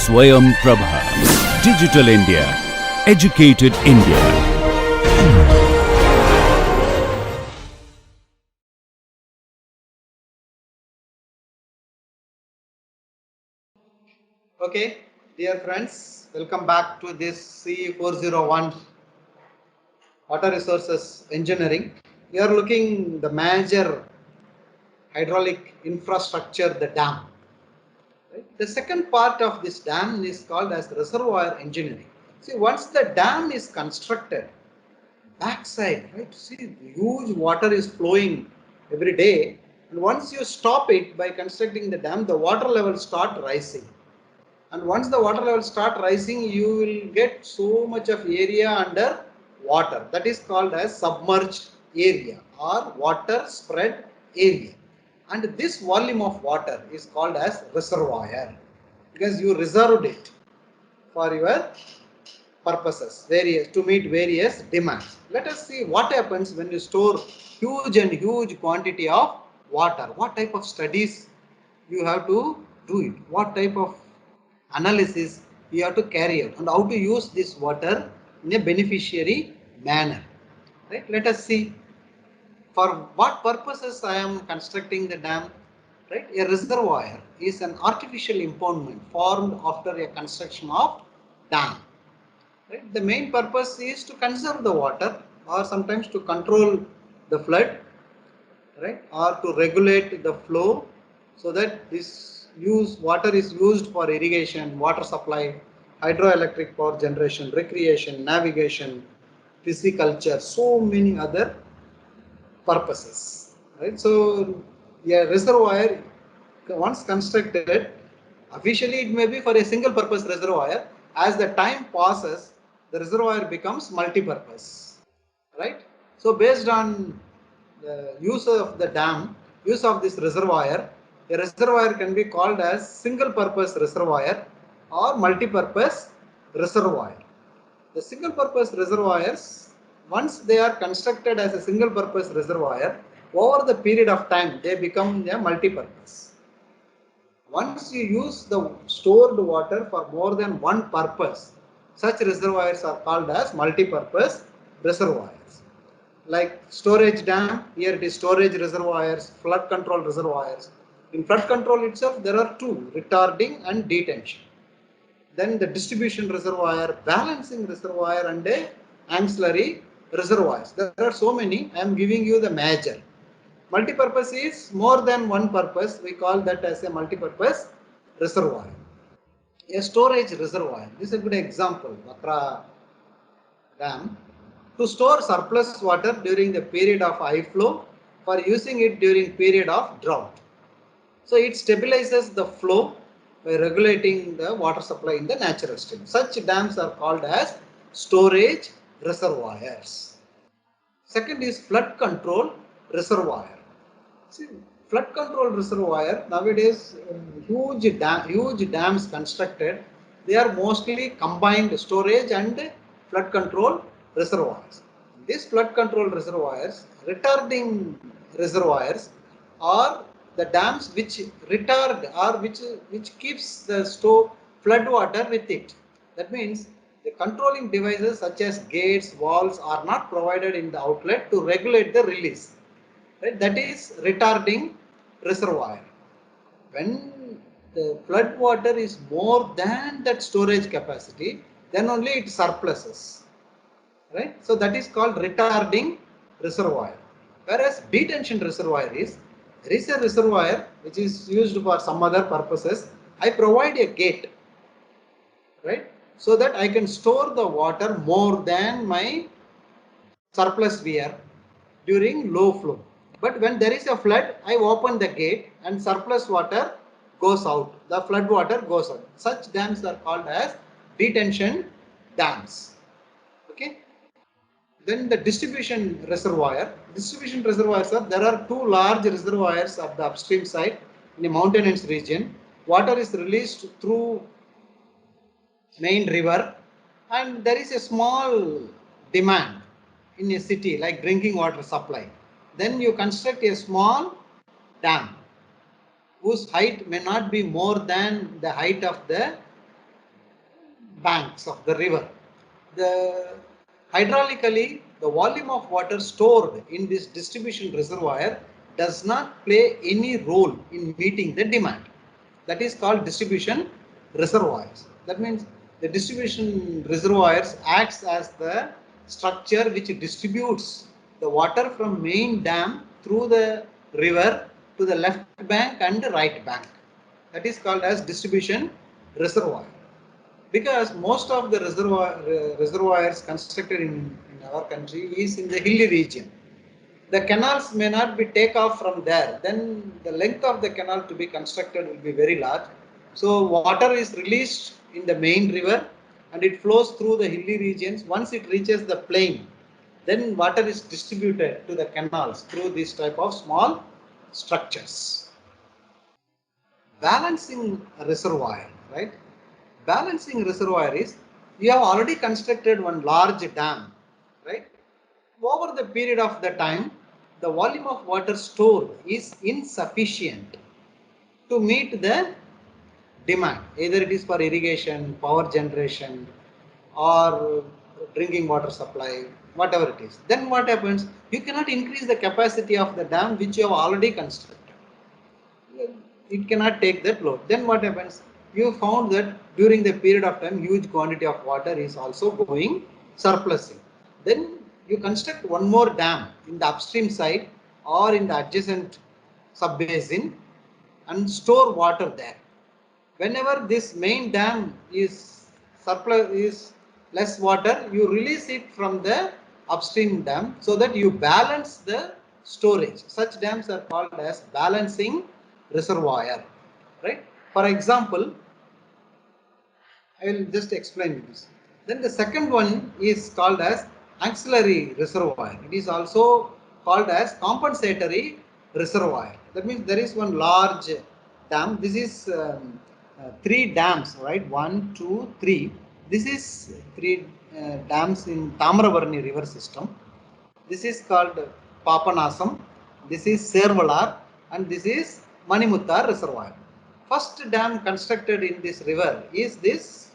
Swayam Prabha. Digital India. Educated India. Okay, dear friends, welcome back to this C401 Water Resources Engineering. We are looking the major hydraulic infrastructure, the dam. Right? The second part of this dam is called as reservoir engineering. See, once the dam is constructed, backside, right? See, huge water is flowing every day, and once you stop it by constructing the dam, the water levels start rising. And once the water level start rising, you will get so much of area under water. That is called as submerged area or water spread area. And this volume of water is called as reservoir because you reserved it for your purposes, various to meet various demands. Let us see what happens when you store huge quantity of water. What type of studies you have to do it? What type of analysis you have to carry out, and how to use this water in a beneficiary manner? Right? Let us see for what purposes I am constructing the dam. Right? A reservoir is an artificial impoundment formed after a construction of dam. Right? The main purpose is to conserve the water or sometimes to control the flood, right, or to regulate the flow so that this water is used for irrigation, water supply, hydroelectric power generation, recreation, navigation, pisciculture, so many other purposes. Right? So a reservoir once constructed, officially it may be for a single purpose reservoir. As the time passes, the reservoir becomes multi-purpose. Right? So based on the use of the dam, use of this reservoir, a reservoir can be called as single purpose reservoir or multi-purpose reservoir. The single purpose reservoirs, once they are constructed as a single purpose reservoir, over the period of time they become a multi-purpose. Once you use the stored water for more than one purpose, such reservoirs are called as multi-purpose reservoirs. Like storage dam, here it is storage reservoirs, flood control reservoirs. In flood control itself, there are two, retarding and detention. Then the distribution reservoir, balancing reservoir, and a ancillary reservoirs. There are so many. I am giving you the major. Multipurpose is more than one purpose. We call that as a multipurpose reservoir. A storage reservoir. This is a good example. Batra dam. To store surplus water during the period of high flow for using it during period of drought. So it stabilizes the flow by regulating the water supply in the natural stream. Such dams are called as storage reservoirs. Second is flood control reservoir. See, flood control reservoir nowadays huge dams constructed. They are mostly combined storage and flood control reservoirs. These flood control reservoirs, retarding reservoirs, are the dams which retard or which keeps the flood water with it. That means the controlling devices such as gates, valves are not provided in the outlet to regulate the release. Right? That is retarding reservoir. When the flood water is more than that storage capacity, then only it surpluses. Right? So that is called retarding reservoir. Whereas detention reservoir is, there is a reservoir which is used for some other purposes. I provide a gate, right? So that I can store the water more than my surplus wear during low flow. But when there is a flood, I open the gate and surplus water goes out. The flood water goes out. Such dams are called as detention dams. Okay. Then the distribution reservoir. Distribution reservoirs are, there are two large reservoirs at the upstream side in a mountainous region. Water is released through main river, and there is a small demand in a city like drinking water supply. Then you construct a small dam whose height may not be more than the height of the banks of the river. The hydraulically, the volume of water stored in this distribution reservoir does not play any role in meeting the demand. That is called distribution reservoirs. That means the distribution reservoirs acts as the structure which distributes the water from main dam through the river to the left bank and right bank. That is called as distribution reservoir, because most of the reservoirs constructed in our country is in the hilly region. The canals may not be take off from there, then the length of the canal to be constructed will be very large. So water is released in the main river and it flows through the hilly regions. Once it reaches the plain, then water is distributed to the canals through this type of small structures. Balancing reservoir, right? Balancing reservoir is, you have already constructed one large dam, right? Over the period of the time, the volume of water stored is insufficient to meet the demand. Either it is for irrigation, power generation, or drinking water supply, whatever it is. Then what happens? You cannot increase the capacity of the dam which you have already constructed. It cannot take that load. Then what happens? You found that during the period of time, huge quantity of water is also going surplusing. Then you construct one more dam in the upstream side or in the adjacent sub-basin and store water there. Whenever this main dam is surplus, is less water, you release it from the upstream dam so that you balance the storage. Such dams are called as balancing reservoir, right? For example, I will just explain this. Then the second one is called as auxiliary reservoir. It is also called as compensatory reservoir. That means there is one large dam. This is three dams, right? One, two, three. This is three dams in Tamarabarni river system. This is called Papanasam. This is Servalar, and this is Manimuttar reservoir. First dam constructed in this river is this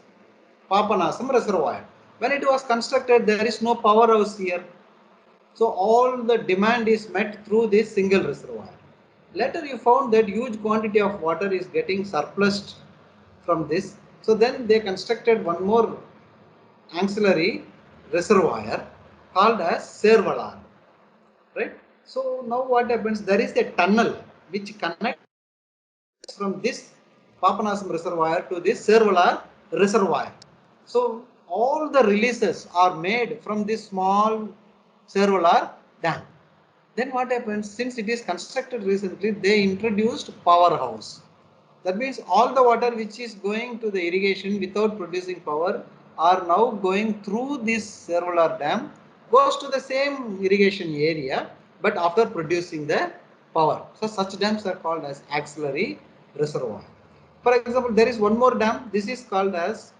Papanasam reservoir. When it was constructed, there is no powerhouse here. So all the demand is met through this single reservoir. Later you found that huge quantity of water is getting surplused from this. So then they constructed one more auxiliary reservoir called as Servalar, right? So now what happens? There is a tunnel which connects from this Papanasam reservoir to this Servalar reservoir. So all the releases are made from this small Servalar dam. Then what happens? Since it is constructed recently, they introduced powerhouse. That means all the water which is going to the irrigation without producing power are now going through this Servalar dam, goes to the same irrigation area, but after producing the power. So such dams are called as auxiliary reservoir. For example, there is one more dam. This is called as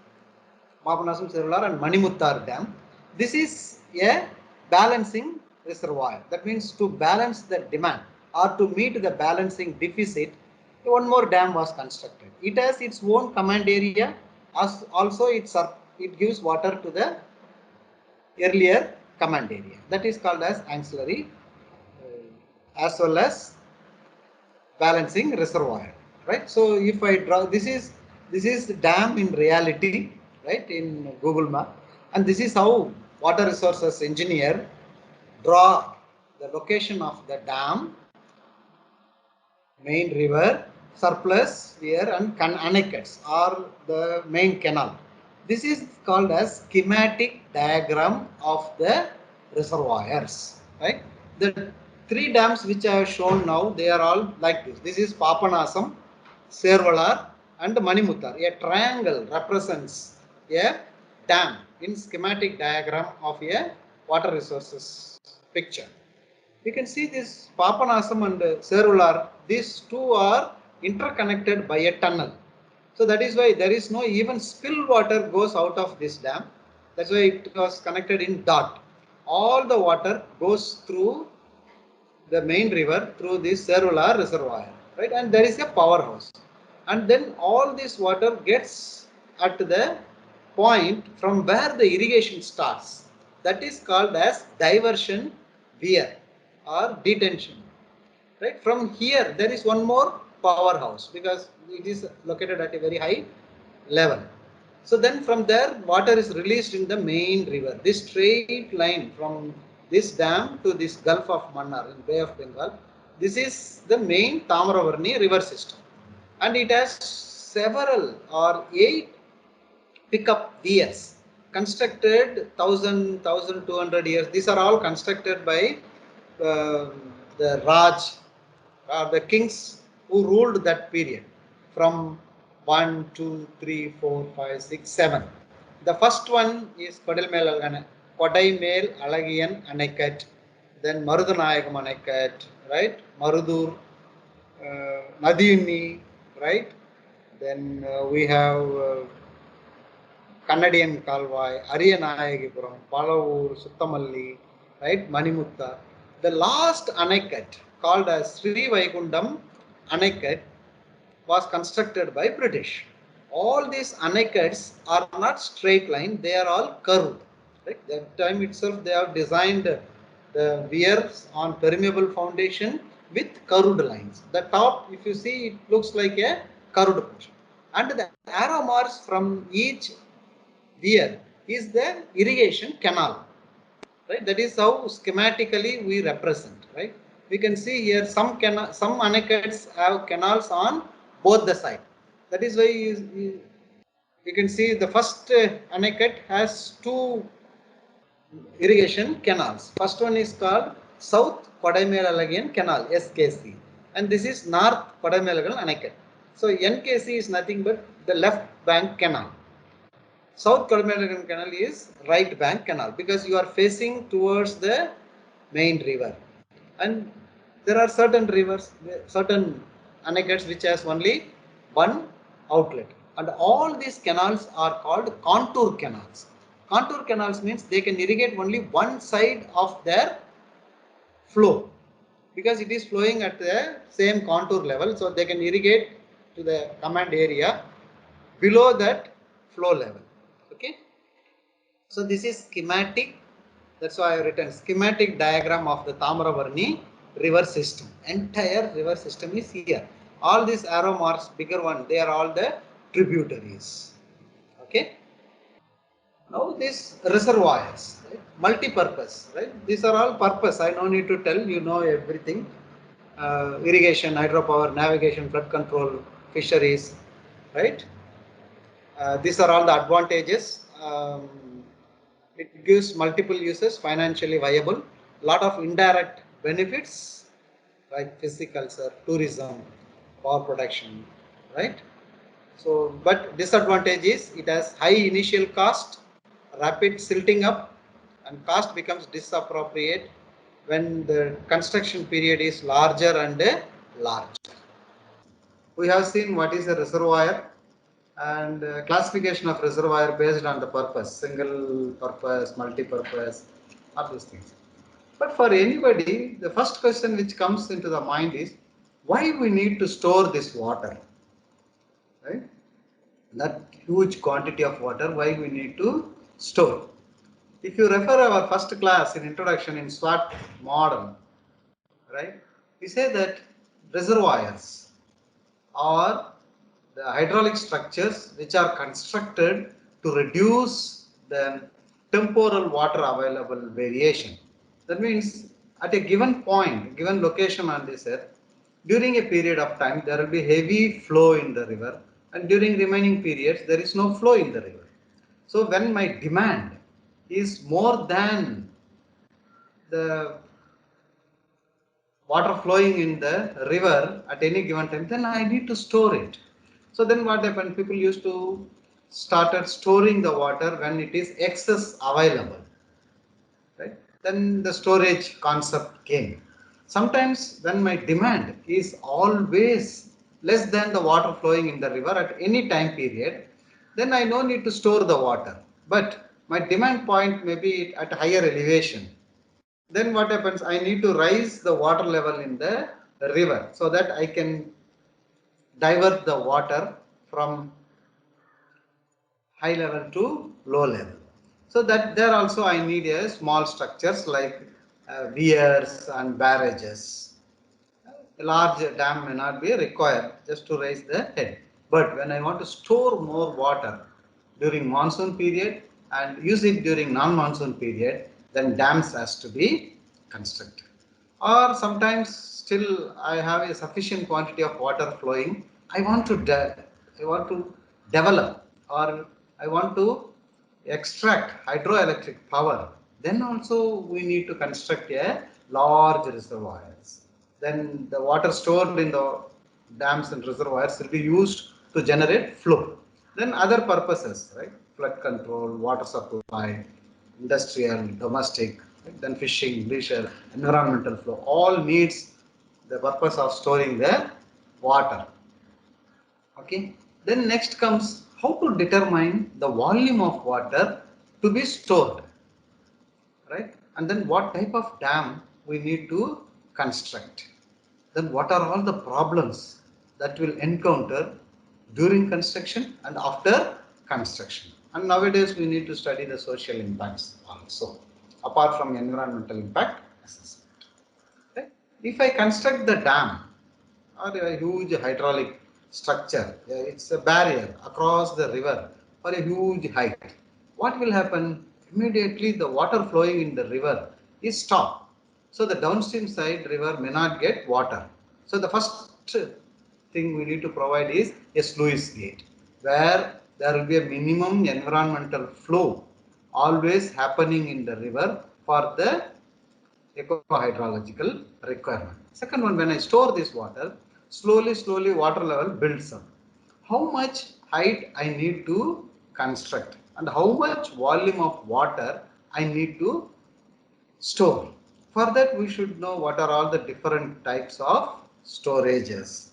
Papanasam Servalar and Manimuttar dam. This is a balancing reservoir. That means to balance the demand or to meet the balancing deficit, one more dam was constructed. It has its own command area. Also, it gives water to the earlier command area. That is called as auxiliary as well as balancing reservoir, right? So if I draw, this is dam in reality, right, in Google Map, and this is how water resources engineer draw the location of the dam, main river, surplus here, and annexes or the main canal. This is called as schematic diagram of the reservoirs, right? The three dams which I have shown now, they are all like this. This is Papanasam, Servalar, and Manimuttar. A triangle represents a dam in schematic diagram of a water resources picture. You can see this Papanasam and Servalar, these two are interconnected by a tunnel. So that is why there is no even spill water goes out of this dam. That's why it was connected in dot. All the water goes through the main river through this Servalar reservoir, right? And there is a powerhouse. And then all this water gets at the point from where the irrigation starts. That is called as diversion weir or detention. Right? From here, there is one more powerhouse because it is located at a very high level. So then from there, water is released in the main river. This straight line from this dam to this Gulf of Mannar in Bay of Bengal, this is the main Tamaravarni river system. And it has several or 8 pickup weirs constructed 1200 years. These are all constructed by uh, the Raj, the kings who ruled that period from 1, 2, 3, 4, 5, 6, 7. The first one is Kodaimel Alagian Anakat, then Marudanayagam Anakat, right? Marudur, Nadiuni, right? Then we have Kannadian Kalvai, Ariyanayagippuram, Palavur, Suttamalli, right? Manimutta. The last Anakat called as Sri Vaikundam Anakat was constructed by British. All these Anakats are not straight line, they are all curved. Right? That time itself they have designed the weirs on permeable foundation with curved lines. The top, if you see, it looks like a curved portion. And the arrow marks from each weir is the irrigation canal. Right? That is how schematically we represent. Right? We can see here some Anakats have canals on both the sides. That is why you can see the first Anakat has 2 irrigation canals. First one is called South Kodaimelalagan Canal, SKC, and this is North Kodaimelagan Anakat. So NKC is nothing but the left bank canal. South Kodaimelalagan Canal is right bank canal because you are facing towards the main river. And there are certain rivers, certain Anakats which has only one outlet. And all these canals are called contour canals. Contour canals means they can irrigate only one side of their flow because it is flowing at the same contour level. So they can irrigate to the command area below that flow level. Okay. So this is schematic. That's why I have written schematic diagram of the Tamaravarni river system. Entire river system is here. All these arrow marks, bigger one, they are all the tributaries. Okay. Now these reservoirs, right? Multi-purpose, right? These are all purpose. I no need to tell, you know everything. Irrigation, hydropower, navigation, flood control, fisheries, right? These are all the advantages. It gives multiple uses, financially viable, lot of indirect benefits like pisciculture, tourism, power production, right? So, but disadvantage is it has high initial cost, rapid silting up, and cost becomes disappropriate when the construction period is larger and large. We have seen what is a reservoir and classification of reservoir based on the purpose, single purpose, multi-purpose, all these things. But for anybody, the first question which comes into the mind is why we need to store this water, right? That huge quantity of water, why we need to store. If you refer our first class in introduction in SWAT model, right, we say that reservoirs are the hydraulic structures which are constructed to reduce the temporal water available variation. That means at a given point, given location on this earth, during a period of time there will be heavy flow in the river and during remaining periods there is no flow in the river. So when my demand is more than the water flowing in the river at any given time, then I need to store it. So then what happened? People used to started storing the water when it is excess available, right? Then the storage concept came. Sometimes when my demand is always less than the water flowing in the river at any time period, then I no need to store the water. But my demand point may be at higher elevation. Then what happens? I need to raise the water level in the river so that I can divert the water from high level to low level. So that there also I need a small structures like weirs and barrages. A large dam may not be required just to raise the head. But when I want to store more water during monsoon period and use it during non-monsoon period, then dams has to be constructed. Or sometimes still I have a sufficient quantity of water flowing. I want to develop, or I want to extract hydroelectric power. Then also we need to construct a large reservoirs. Then the water stored in the dams and reservoirs will be used to generate flow. Then other purposes, right? Flood control, water supply, industrial, domestic, right? Then fishing, leisure, environmental flow, all needs the purpose of storing the water. Okay. Then next comes how to determine the volume of water to be stored, right? And then what type of dam we need to construct. Then what are all the problems that will encounter during construction and after construction. And nowadays we need to study the social impacts also, apart from environmental impact assessment. Right? If I construct the dam or a huge hydraulic structure, it's a barrier across the river for a huge height, what will happen? Immediately the water flowing in the river is stopped. So the downstream side river may not get water. So the first thing we need to provide is a sluice gate where there will be a minimum environmental flow always happening in the river for the eco-hydrological requirement. Second one, when I store this water, slowly water level builds up. How much height I need to construct and how much volume of water I need to store. For that we should know what are all the different types of storages.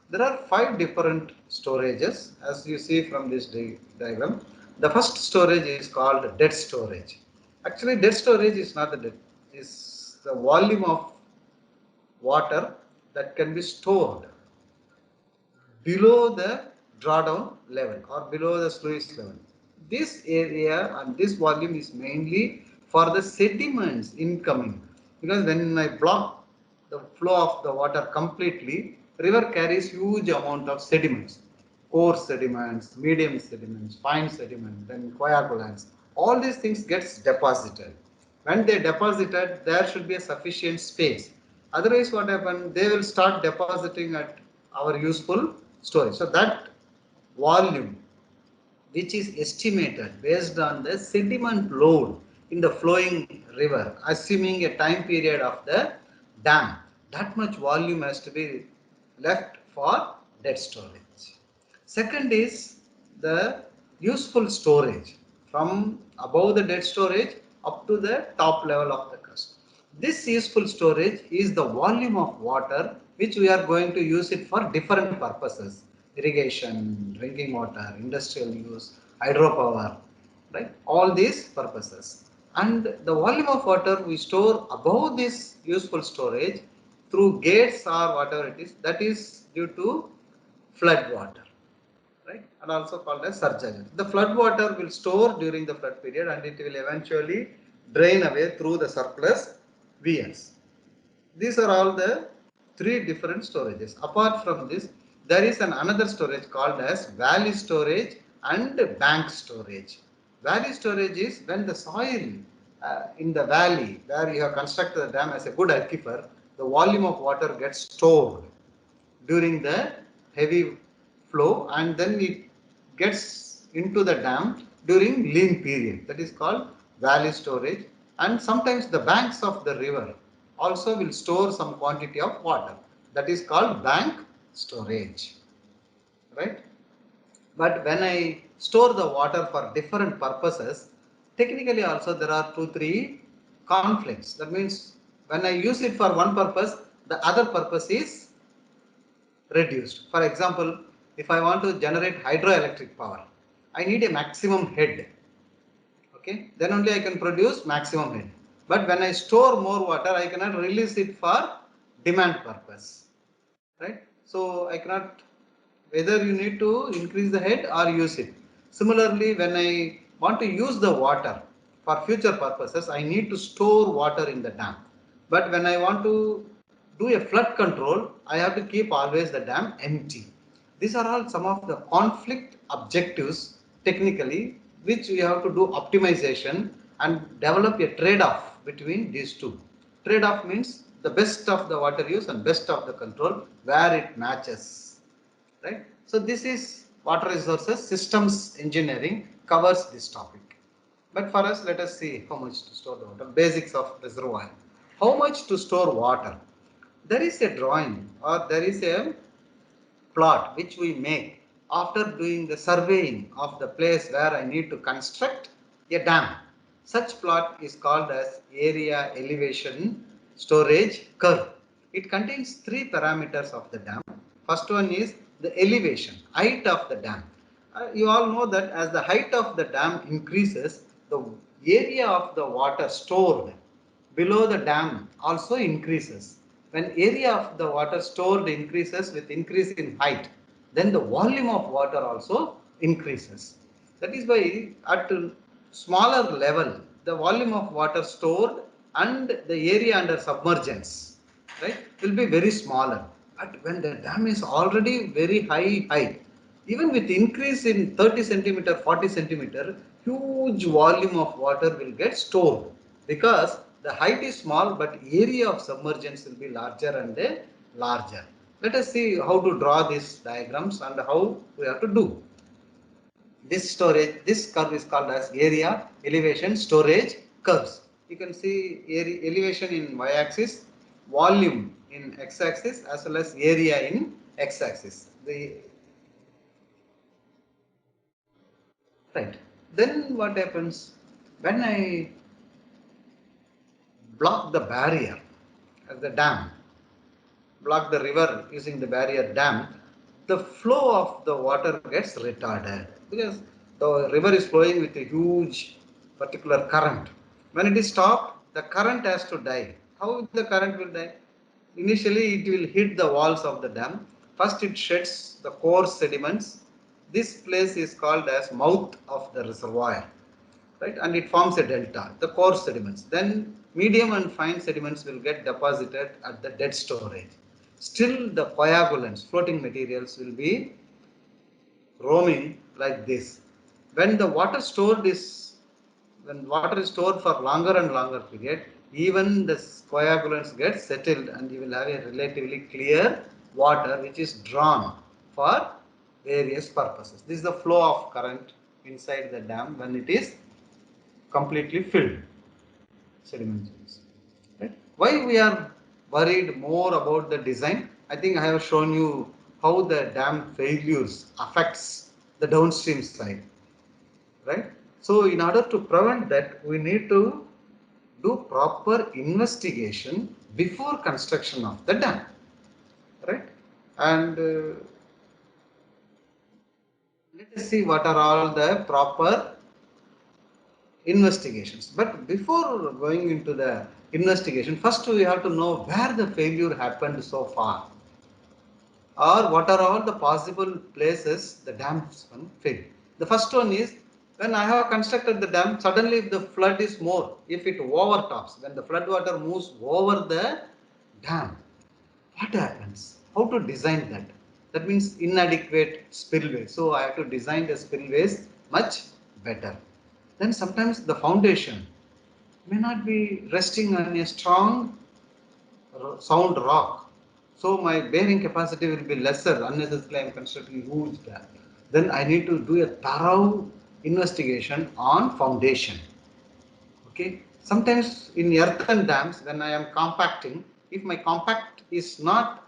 There are 5 different storages as you see from this diagram. The first storage is called dead storage. Actually, dead storage is not the dead, is the volume of water that can be stored below the drawdown level or below the sluice level. This area and this volume is mainly for the sediments incoming, because when I block the flow of the water completely, river carries huge amount of sediments, coarse sediments, medium sediments, fine sediment, then coagulants. All these things gets deposited. When they deposited, there should be a sufficient space. Otherwise, what happens? They will start depositing at our useful storage. So that volume, which is estimated based on the sediment load in the flowing river, assuming a time period of the dam, that much volume has to be left for dead storage. Second is the useful storage from above the dead storage up to the top level of the crust. This useful storage is the volume of water which we are going to use it for different purposes: irrigation, drinking water, industrial use, hydropower, right? All these purposes. And the volume of water we store above this useful storage through gates or whatever it is, that is due to flood water, right? And also called as surcharge. The flood water will store during the flood period and it will eventually drain away through the surplus VS. These are all the 3 different storages. Apart from this, there is another storage called as valley storage and bank storage. Valley storage is when the soil in the valley where you have constructed the dam as a good aquifer, the volume of water gets stored during the heavy flow and then it gets into the dam during lean period. That is called valley storage. And sometimes the banks of the river also will store some quantity of water. That is called bank storage, right? But when I store the water for different purposes, technically also there are 2-3 conflicts. That means when I use it for one purpose, the other purpose is reduced. For example, if I want to generate hydroelectric power, I need a maximum head. Okay, then only I can produce maximum head. But when I store more water, I cannot release it for demand purpose, right? So I cannot, whether you need to increase the head or use it. Similarly, when I want to use the water for future purposes, I need to store water in the dam. But when I want to do a flood control, I have to keep always the dam empty. These are all some of the conflict objectives technically, which we have to do optimization and develop a trade-off between these two. Trade-off means the best of the water use and best of the control where it matches, right? So this is water resources systems engineering covers this topic. But for us, let us see how much to store the water. Basics of reservoir. How much to store water? There is a drawing or there is a plot which we make after doing the surveying of the place where I need to construct a dam. Such plot is called as area elevation storage curve. It contains three parameters of the dam. First one is the elevation, height of the dam. You all know that as the height of the dam increases, the area of the water stored below the dam also increases. When area of the water stored increases with increase in height, then the volume of water also increases. That is why at smaller level, the volume of water stored and the area under submergence, right, will be very smaller. But when the dam is already very high height, even with increase in 30 centimeter, 40 centimeter, huge volume of water will get stored because the height is small but area of submergence will be larger and larger. Let us see how to draw these diagrams and how we have to do. This storage, this curve is called as area elevation storage curves. You can see area, elevation in y-axis, volume in x-axis as well as area in x-axis. Right. Then what happens when I block the barrier at the dam, block the river using the barrier dam, the flow of the water gets retarded because the river is flowing with a huge particular current. When it is stopped, the current has to die. How the current will die? Initially, it will hit the walls of the dam. First, it sheds the coarse sediments. This place is called as mouth of the reservoir, right? And it forms a delta, the coarse sediments. Then medium and fine sediments will get deposited at the dead storage. Still the coagulants, floating materials will be roaming like this. When the water stored is, when water is stored for longer and longer period, even the coagulants get settled and you will have a relatively clear water which is drawn for various purposes. This is the flow of current inside the dam when it is completely filled sediments. Right? Why we are worried more about the design? I think I have shown you how the dam failures affects the downstream side, right? So in order to prevent that, we need to do proper investigation before construction of the dam, right? And let us see what are all the proper investigations. But before going into the investigation, first we have to know where the failure happened so far, or what are all the possible places the dams can fail. The first one is when I have constructed the dam, suddenly if the flood is more, if it overtops, when the flood water moves over the dam, what happens? How to design that? That means inadequate spillway. So I have to design the spillways much better. Then sometimes the foundation may not be resting on a strong sound rock. So my bearing capacity will be lesser. Unnecessarily I am constructing huge dam. Then I need to do a thorough investigation on foundation. Okay. Sometimes in earthen dams, when I am compacting, if my compact is not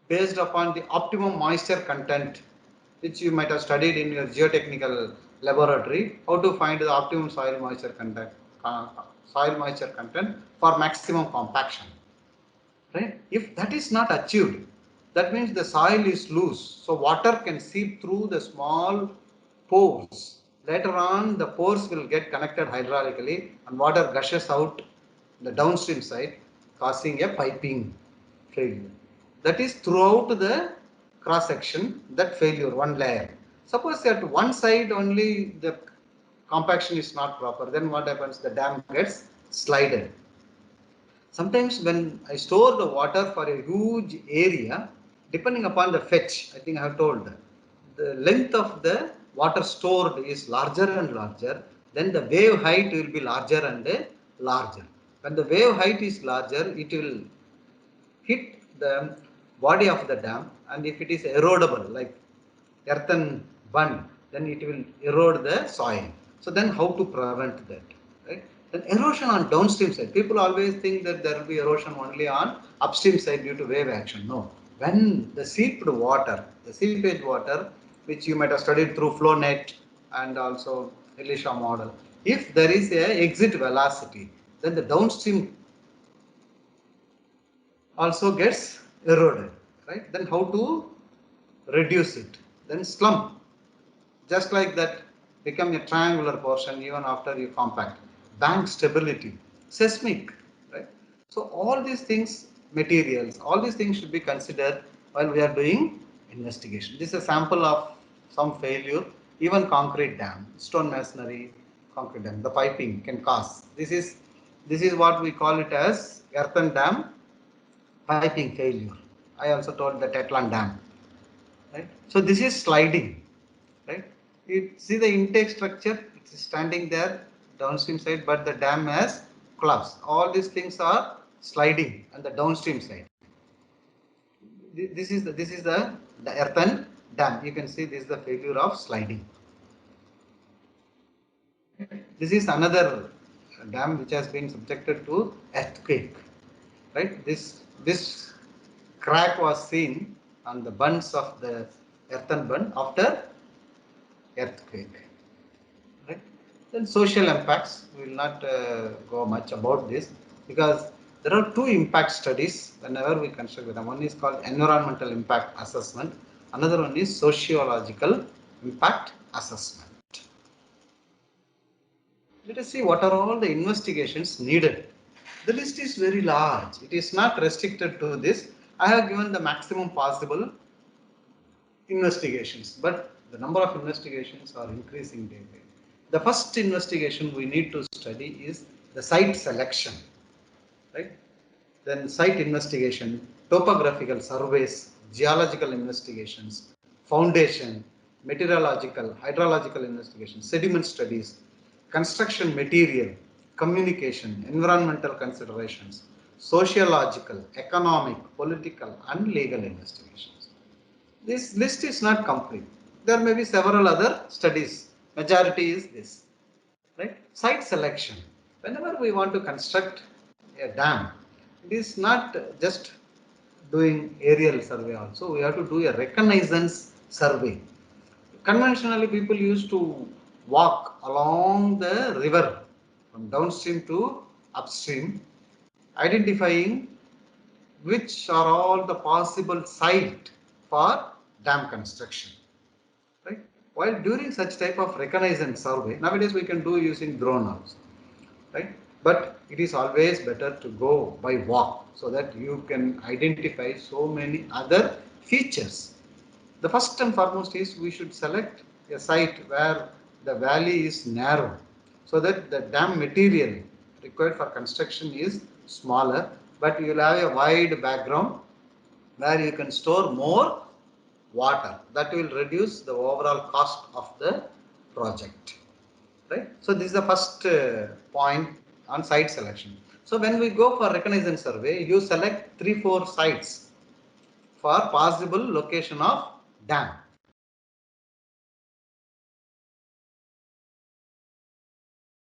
based upon the optimum moisture content, which you might have studied in your geotechnical laboratory, how to find the optimum soil moisture content for maximum compaction, right? If that is not achieved, that means the soil is loose, so water can seep through the small pores. Later on, the pores will get connected hydraulically and water gushes out the downstream side, causing a piping failure. That is throughout the cross section, that failure, one layer. Suppose at one side only the compaction is not proper, then what happens? The dam gets slided. Sometimes when I store the water for a huge area, depending upon the fetch, I think I have told, the length of the water stored is larger and larger, then the wave height will be larger and larger. When the wave height is larger, it will hit the body of the dam, and if it is erodable, like earthen bund, then it will erode the soil. So then how to prevent that? Right? Then erosion on downstream side. People always think that there will be erosion only on upstream side due to wave action. No. When the seeped water, the seepage water, which you might have studied through flow net and also Elisha model, if there is a exit velocity, then the downstream also gets eroded, right? Then how to reduce it? Then slump, just like that, become a triangular portion even after you compact. Bank stability, seismic, right? So all these things, materials, all these things should be considered while we are doing investigation. This is a sample of some failure, even concrete dam, stone masonry, concrete dam, the piping can cause. This is what we call it as earthen dam piping failure. I also told the Tetlan dam, right? So this is sliding, right? You see the intake structure, it is standing there downstream side, but the dam has collapsed. All these things are sliding on the downstream side. This is the earthen dam. You can see this is the failure of sliding. This is another dam which has been subjected to earthquake, right? This crack was seen on the bunds of the earthen bund after earthquake. Right? Then social impacts, we will not go much about this because there are two impact studies whenever we construct them. One is called environmental impact assessment, another one is sociological impact assessment. Let us see what are all the investigations needed. The list is very large. It is not restricted to this. I have given the maximum possible investigations, but the number of investigations are increasing day by day. The first investigation we need to study is the site selection, right? Then site investigation, topographical surveys, geological investigations, foundation, meteorological, hydrological investigations, sediment studies, construction material, communication, environmental considerations, sociological, economic, political, and legal investigations. This list is not complete. There may be several other studies. Majority is this, right? Site selection. Whenever we want to construct a dam, it is not just doing aerial survey also. We have to do a reconnaissance survey. Conventionally, people used to walk along the river from downstream to upstream, identifying which are all the possible site for dam construction, right? While during such type of reconnaissance survey, nowadays we can do using drone also, right? But it is always better to go by walk so that you can identify so many other features. The first and foremost is we should select a site where the valley is narrow so that the dam material required for construction is smaller, but you will have a wide background where you can store more water. That will reduce the overall cost of the project, right? So this is the first point on site selection. So when we go for reconnaissance survey, you select 3-4 sites for possible location of dam.